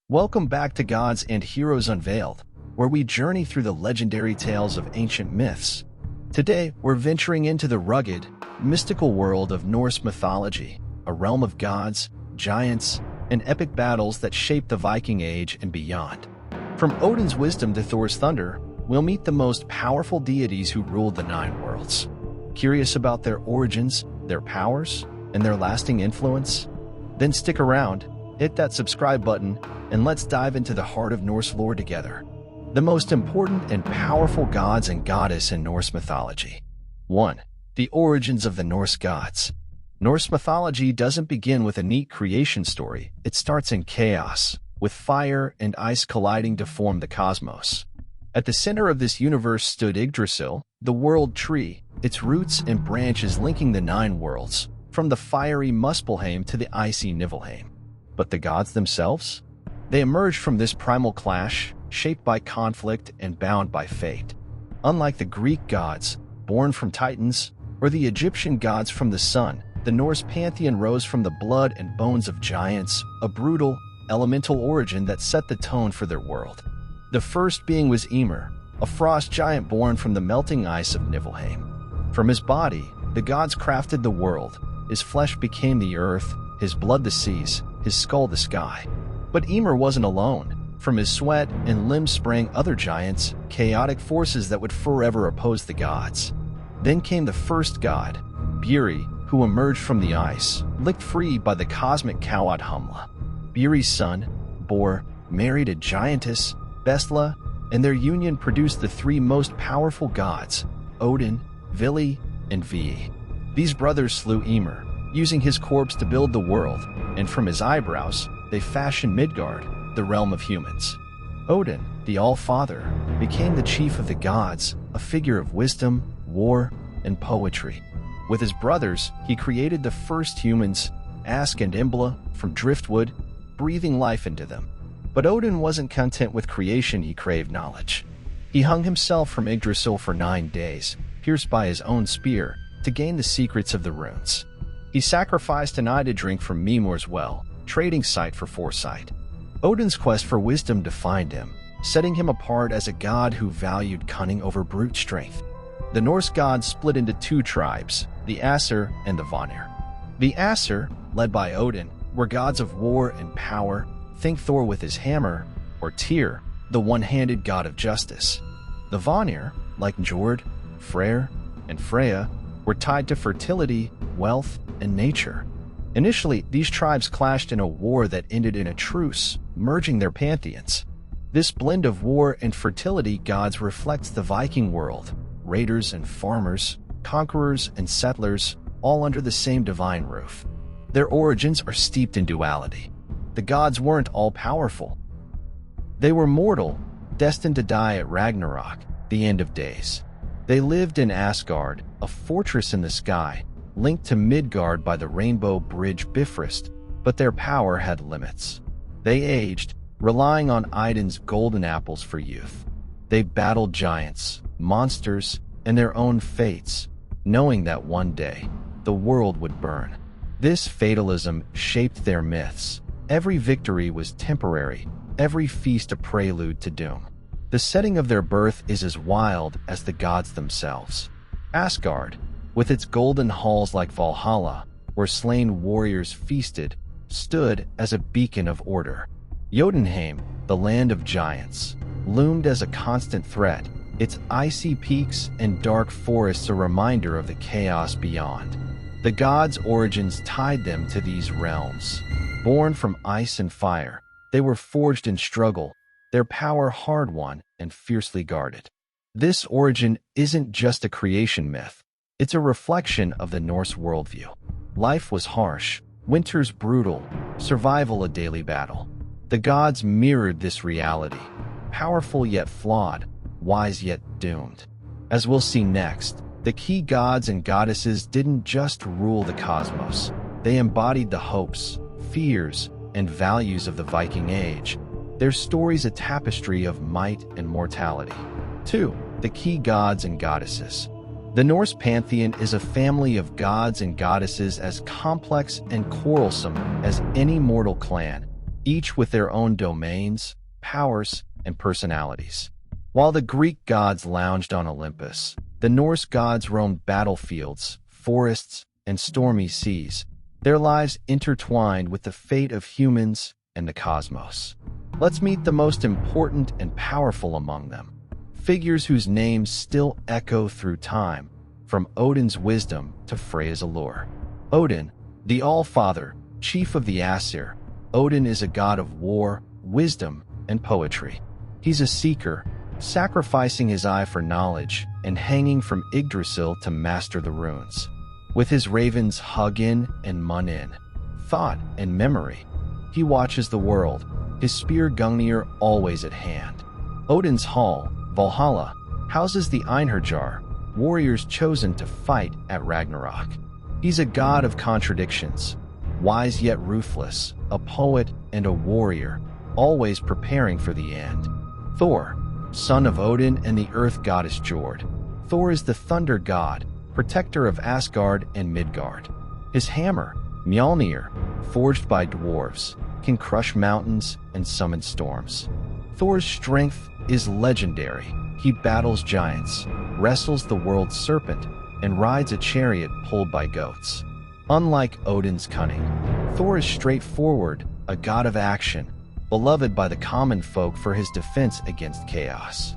Welcome back to Gods and Heroes Unveiled, where we journey through the legendary tales of ancient myths. Today, we're venturing into the rugged, mystical world of Norse mythology, a realm of gods, giants, and epic battles that shaped the Viking Age and beyond. From Odin's wisdom to Thor's thunder, we'll meet the most powerful deities who ruled the Nine Worlds. Curious about their origins, their powers, and their lasting influence? Then stick around, hit that subscribe button, and let's dive into the heart of Norse lore together. The most important and powerful gods and goddess in Norse mythology. 1. The origins of the Norse gods. Norse mythology doesn't begin with a neat creation story. It starts in chaos, with fire and ice colliding to form the cosmos. At the center of this universe stood Yggdrasil, the world tree, its roots and branches linking the Nine Worlds, from the fiery Muspelheim to the icy Niflheim. But the gods themselves? They emerged from this primal clash, shaped by conflict and bound by fate. Unlike the Greek gods, born from Titans, or the Egyptian gods from the sun, the Norse pantheon rose from the blood and bones of giants, a brutal, elemental origin that set the tone for their world. The first being was Ymir, a frost giant born from the melting ice of Niflheim. From his body, the gods crafted the world. His flesh became the earth, his blood the seas, his skull the sky. But Ymir wasn't alone. From his sweat and limbs sprang other giants, chaotic forces that would forever oppose the gods. Then came the first god, Buri, who emerged from the ice, licked free by the cosmic Cowad Humla. Buri's son, Bor, married a giantess, Bestla, and their union produced the three most powerful gods, Odin, Vili, and Ve. These brothers slew Ymir, using his corpse to build the world, and from his eyebrows, they fashioned Midgard, the realm of humans. Odin, the All-Father, became the chief of the gods, a figure of wisdom, war, and poetry. With his brothers, he created the first humans, Ask and Imbla, from driftwood, breathing life into them. But Odin wasn't content with creation, he craved knowledge. He hung himself from Yggdrasil for 9 days, pierced by his own spear, to gain the secrets of the runes. He sacrificed an eye to drink from Mimir's well, trading sight for foresight. Odin's quest for wisdom defined him, setting him apart as a god who valued cunning over brute strength. The Norse gods split into two tribes, the Aesir and the Vanir. The Aesir, led by Odin, were gods of war and power. Think Thor with his hammer, or Tyr, the one-handed god of justice. The Vanir, like Njord, Freyr, and Freya, were tied to fertility, wealth, and nature. Initially, these tribes clashed in a war that ended in a truce, merging their pantheons. This blend of war and fertility gods reflects the Viking world, raiders and farmers, conquerors and settlers, all under the same divine roof. Their origins are steeped in duality. The gods weren't all-powerful. They were mortal, destined to die at Ragnarok, the end of days. They lived in Asgard, a fortress in the sky, linked to Midgard by the rainbow bridge Bifrost, but their power had limits. They aged, relying on Idun's golden apples for youth. They battled giants, monsters, and their own fates, knowing that one day, the world would burn. This fatalism shaped their myths. Every victory was temporary, every feast a prelude to doom. The setting of their birth is as wild as the gods themselves. Asgard, with its golden halls like Valhalla, where slain warriors feasted, stood as a beacon of order. Jotunheim, the land of giants, loomed as a constant threat, its icy peaks and dark forests a reminder of the chaos beyond. The gods' origins tied them to these realms. Born from ice and fire, they were forged in struggle, their power hard-won and fiercely guarded. This origin isn't just a creation myth. It's a reflection of the Norse worldview. Life was harsh, winters brutal, survival a daily battle. The gods mirrored this reality, powerful yet flawed, wise yet doomed. As we'll see next, the key gods and goddesses didn't just rule the cosmos. They embodied the hopes, fears, and values of the Viking Age. Their stories a tapestry of might and mortality. 2. The key gods and goddesses. The Norse pantheon is a family of gods and goddesses as complex and quarrelsome as any mortal clan, each with their own domains, powers, and personalities. While the Greek gods lounged on Olympus, the Norse gods roamed battlefields, forests, and stormy seas, their lives intertwined with the fate of humans and the cosmos. Let's meet the most important and powerful among them, figures whose names still echo through time, from Odin's wisdom to Freya's allure. Odin, the All-Father, chief of the Aesir. Odin is a god of war, wisdom, and poetry. He's a seeker, sacrificing his eye for knowledge and hanging from Yggdrasil to master the runes. With his ravens Hugin and Munin, thought and memory, he watches the world, his spear Gungnir always at hand. Odin's hall, Valhalla, houses the Einherjar, warriors chosen to fight at Ragnarok. He's a god of contradictions, wise yet ruthless, a poet and a warrior, always preparing for the end. Thor, son of Odin and the earth goddess Jord. Thor is the thunder god, protector of Asgard and Midgard. His hammer, Mjolnir, forged by dwarves, can crush mountains and summon storms. Thor's strength is legendary. He battles giants, wrestles the world's serpent, and rides a chariot pulled by goats. Unlike Odin's cunning, Thor is straightforward, a god of action, beloved by the common folk for his defense against chaos.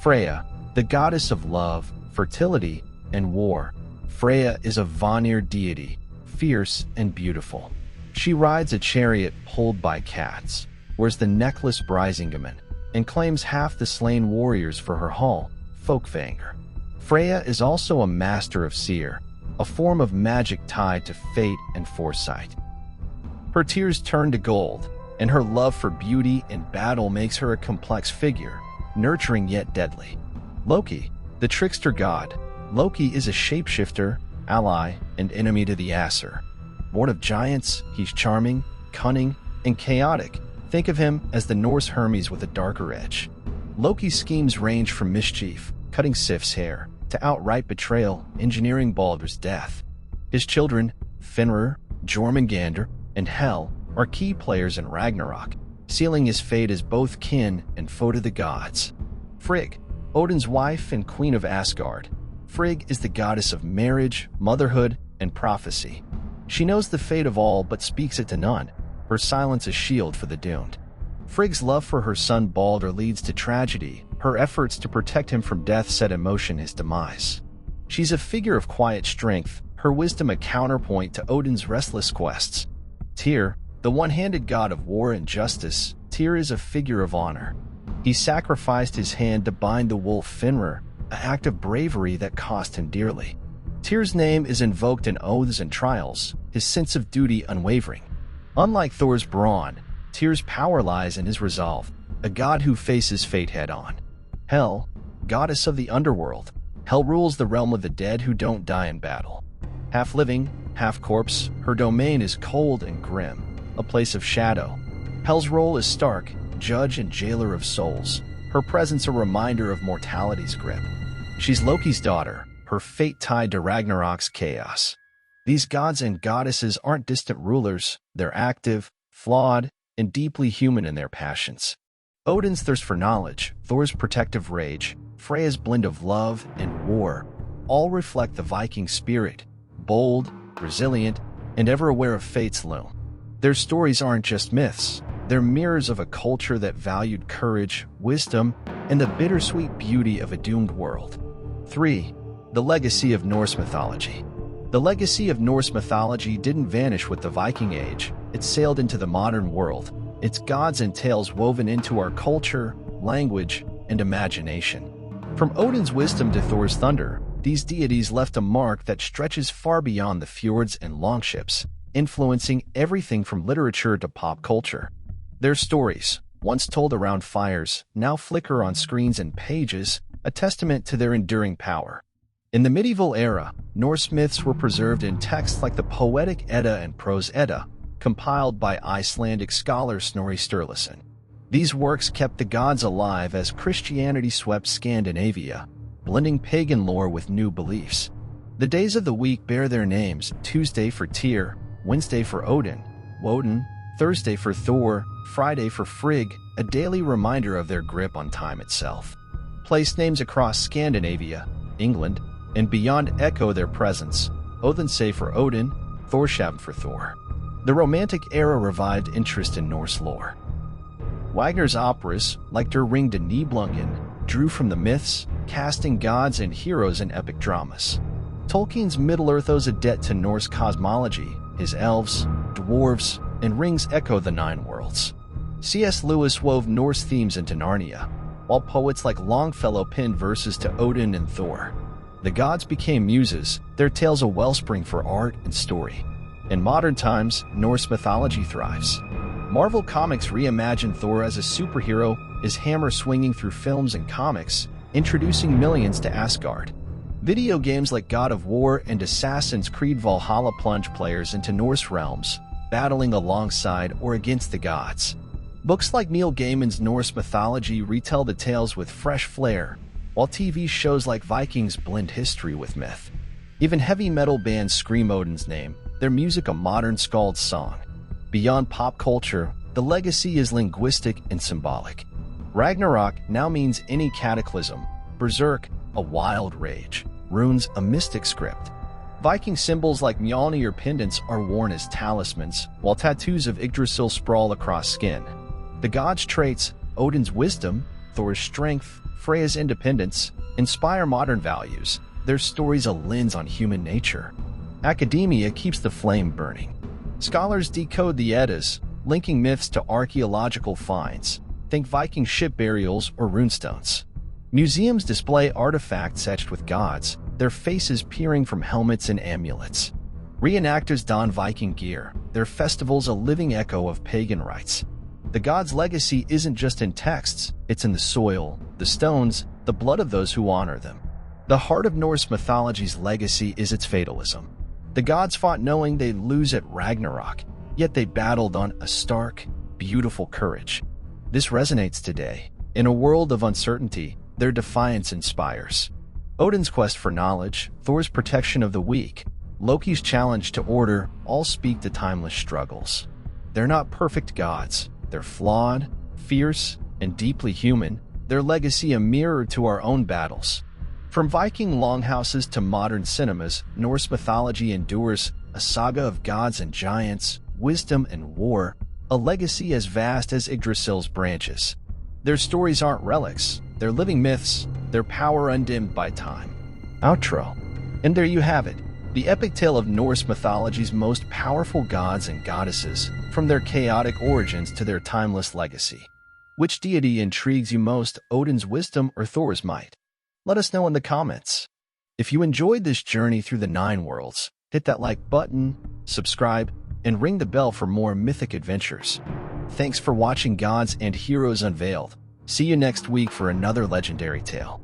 Freya, the goddess of love, fertility, and war. Freya is a Vanir deity, fierce and beautiful. She rides a chariot pulled by cats, wears the necklace Brisingamen, and claims half the slain warriors for her hall, Folkvanger. Freya is also a master of seer, a form of magic tied to fate and foresight. Her tears turn to gold, and her love for beauty and battle makes her a complex figure, nurturing yet deadly. Loki, the trickster god. Loki is a shapeshifter, ally, and enemy to the Aesir. Born of giants, he's charming, cunning, and chaotic. Think of him as the Norse Hermes with a darker edge. Loki's schemes range from mischief, cutting Sif's hair, to outright betrayal, engineering Baldur's death. His children, Fenrir, Jormungandr, and Hel, are key players in Ragnarok, sealing his fate as both kin and foe to the gods. Frigg, Odin's wife and queen of Asgard. Frigg is the goddess of marriage, motherhood, and prophecy. She knows the fate of all but speaks it to none, her silence a shield for the doomed. Frigg's love for her son Baldur leads to tragedy, her efforts to protect him from death set in motion his demise. She's a figure of quiet strength, her wisdom a counterpoint to Odin's restless quests. Tyr, the one-handed god of war and justice. Tyr is a figure of honor. He sacrificed his hand to bind the wolf Fenrir, an act of bravery that cost him dearly. Tyr's name is invoked in oaths and trials, his sense of duty unwavering. Unlike Thor's brawn, Tyr's power lies in his resolve, a god who faces fate head-on. Hel, goddess of the underworld. Hel rules the realm of the dead who don't die in battle. Half living, half corpse, her domain is cold and grim, a place of shadow. Hel's role is stark, judge and jailer of souls, her presence a reminder of mortality's grip. She's Loki's daughter, her fate tied to Ragnarok's chaos. These gods and goddesses aren't distant rulers, they're active, flawed, and deeply human in their passions. Odin's thirst for knowledge, Thor's protective rage, Freya's blend of love and war, all reflect the Viking spirit, bold, resilient, and ever aware of fate's loom. Their stories aren't just myths, they're mirrors of a culture that valued courage, wisdom, and the bittersweet beauty of a doomed world. 3. The legacy of Norse mythology. The legacy of Norse mythology didn't vanish with the Viking Age, it sailed into the modern world, its gods and tales woven into our culture, language, and imagination. From Odin's wisdom to Thor's thunder, these deities left a mark that stretches far beyond the fjords and longships, influencing everything from literature to pop culture. Their stories, once told around fires, now flicker on screens and pages, a testament to their enduring power. In the medieval era, Norse myths were preserved in texts like the Poetic Edda and Prose Edda, compiled by Icelandic scholar Snorri Sturluson. These works kept the gods alive as Christianity swept Scandinavia, blending pagan lore with new beliefs. The days of the week bear their names: Tuesday for Tyr, Wednesday for Odin, Woden, Thursday for Thor, Friday for Frigg, a daily reminder of their grip on time itself. Place names across Scandinavia, England, and beyond echo their presence. Odinse for Odin, Thorshavn for Thor. The Romantic era revived interest in Norse lore. Wagner's operas, like Der Ring des Nibelungen, drew from the myths, casting gods and heroes in epic dramas. Tolkien's Middle-earth owes a debt to Norse cosmology. His elves, dwarves, and rings echo the Nine Worlds. C.S. Lewis wove Norse themes into Narnia, while poets like Longfellow penned verses to Odin and Thor. The gods became muses, their tales a wellspring for art and story. In modern times, Norse mythology thrives. Marvel Comics reimagined Thor as a superhero, his hammer swinging through films and comics, introducing millions to Asgard. Video games like God of War and Assassin's Creed Valhalla plunge players into Norse realms, battling alongside or against the gods. Books like Neil Gaiman's Norse Mythology retell the tales with fresh flair, while TV shows like Vikings blend history with myth. Even heavy metal bands scream Odin's name, their music a modern skald's song. Beyond pop culture, the legacy is linguistic and symbolic. Ragnarok now means any cataclysm, Berserk, a wild rage, runes a mystic script. Viking symbols like Mjolnir pendants are worn as talismans, while tattoos of Yggdrasil sprawl across skin. The gods' traits, Odin's wisdom, Thor's strength, Freya's independence, inspire modern values, their stories a lens on human nature. Academia keeps the flame burning. Scholars decode the Eddas, linking myths to archaeological finds. Think Viking ship burials or runestones. Museums display artifacts etched with gods, their faces peering from helmets and amulets. Reenactors don Viking gear, their festivals a living echo of pagan rites. The gods' legacy isn't just in texts, it's in the soil, the stones, the blood of those who honor them. The heart of Norse mythology's legacy is its fatalism. The gods fought knowing they'd lose at Ragnarok, yet they battled on a stark, beautiful courage. This resonates today. In a world of uncertainty, their defiance inspires. Odin's quest for knowledge, Thor's protection of the weak, Loki's challenge to order all speak to timeless struggles. They're not perfect gods. They're flawed, fierce, and deeply human, their legacy a mirror to our own battles. From Viking longhouses to modern cinemas, Norse mythology endures, a saga of gods and giants, wisdom and war, a legacy as vast as Yggdrasil's branches. Their stories aren't relics, they're living myths, their power undimmed by time. Outro. And there you have it, the epic tale of Norse mythology's most powerful gods and goddesses, from their chaotic origins to their timeless legacy. Which deity intrigues you most, Odin's wisdom or Thor's might? Let us know in the comments. If you enjoyed this journey through the Nine Worlds, hit that like button, subscribe, and ring the bell for more mythic adventures. Thanks for watching Gods and Heroes Unveiled. See you next week for another legendary tale.